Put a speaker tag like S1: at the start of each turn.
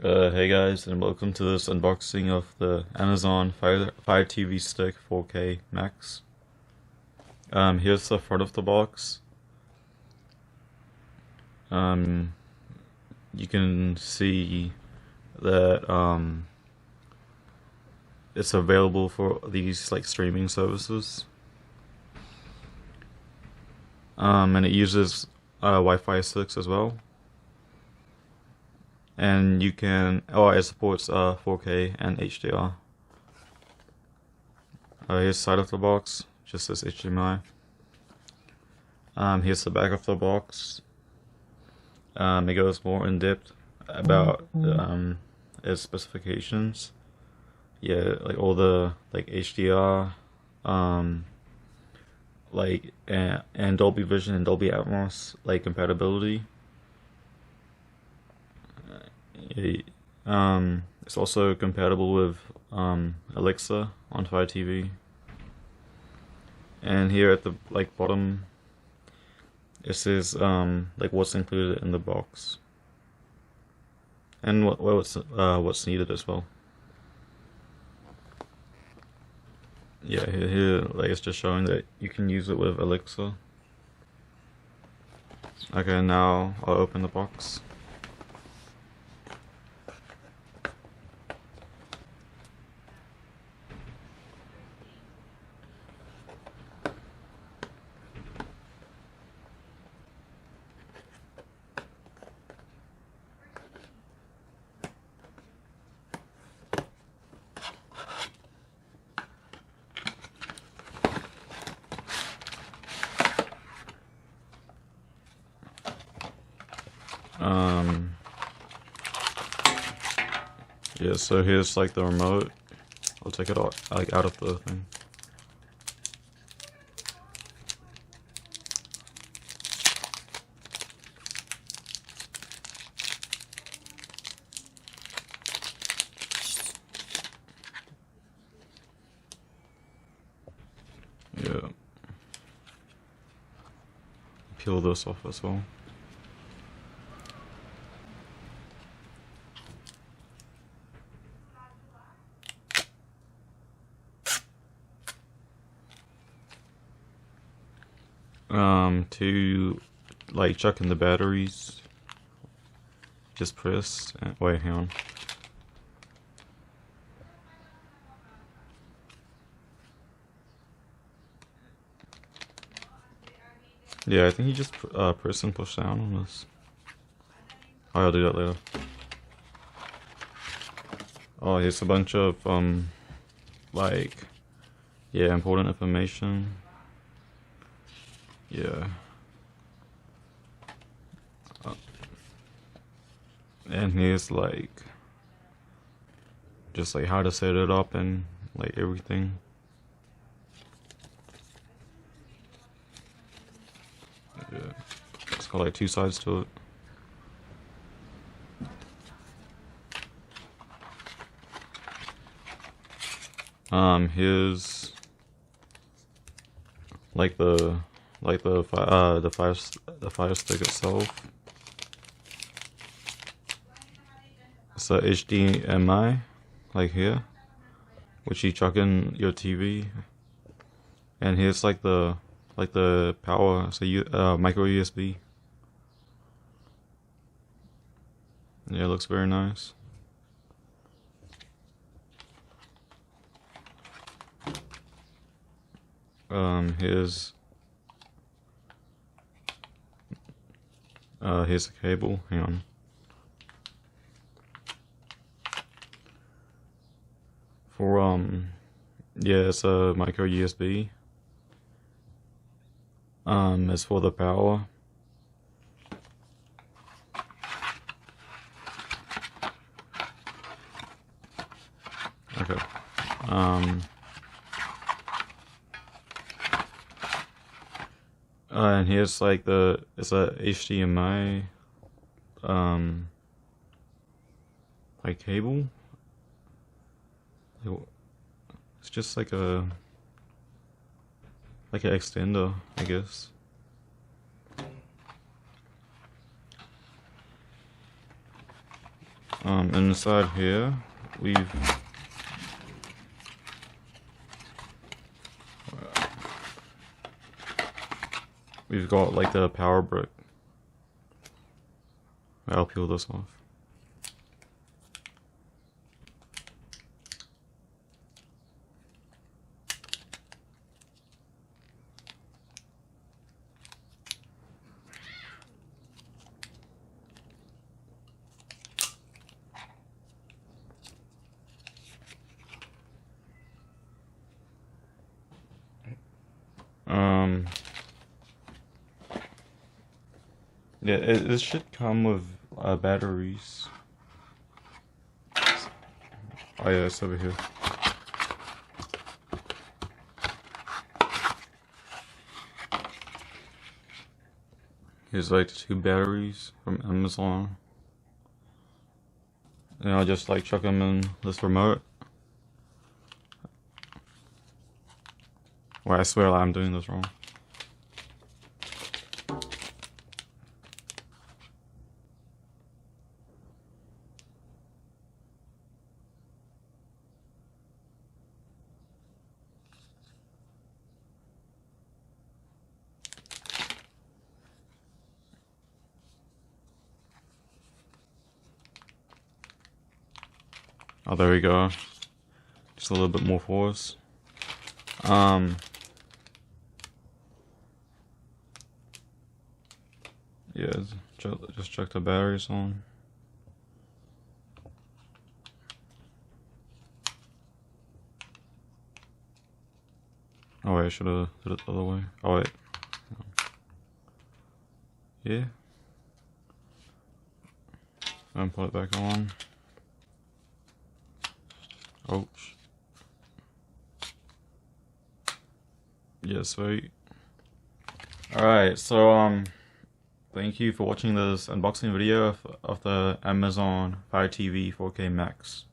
S1: Hey guys, and welcome to this unboxing of the Amazon Fire TV Stick 4K Max. Here's the front of the box. Um, you can see that it's available for these like streaming services. And it uses Wi-Fi 6 as well. And you can, it supports 4K and HDR. Here's the side of the box, just says HDMI. Here's the back of the box. It goes more in depth about its specifications. Yeah, like all the like HDR, and Dolby Vision and Dolby Atmos like compatibility. It's also compatible with Alexa on Fire TV. And here at the bottom, it says like what's included in the box and what's needed as well. Yeah, here like it's just showing that you can use it with Alexa. Okay, now I'll open the box. Yeah, so here's like the remote. I'll take it out, out of the thing. Yeah. Peel this off as well. To like chuck in the batteries, just press and wait, hang on. Yeah, I think you just press and push down on this. Oh, I'll do that later. Oh, here's a bunch of like, yeah, important information. Yeah. And here's like just like how to set it up and like everything. Yeah. It's got like two sides to it. Here's like the fire stick itself. It's a HDMI, like here, which you chuck in your TV. And here's like the power, so micro USB. Yeah, it looks very nice. Here's the cable. Hang on. For yeah, it's a micro USB. It's for the power. Okay. And here's like it's a HDMI like cable. It's just like an extender, I guess. Inside here, we've got like the power brick. I'll peel this off. Yeah, it should come with batteries. Oh yeah, it's over here. Here's like the 2 batteries from Amazon. And I'll just like chuck them in this remote. Well, I swear I'm doing this wrong. Oh, there we go. Just a little bit more force. Yeah, just check the batteries on. Oh wait, I should have did it the other way. Oh wait. Yeah. And put it back on. Oh. Yeah, sweet. Alright, so thank you for watching this unboxing video of the Amazon Fire TV 4K Max.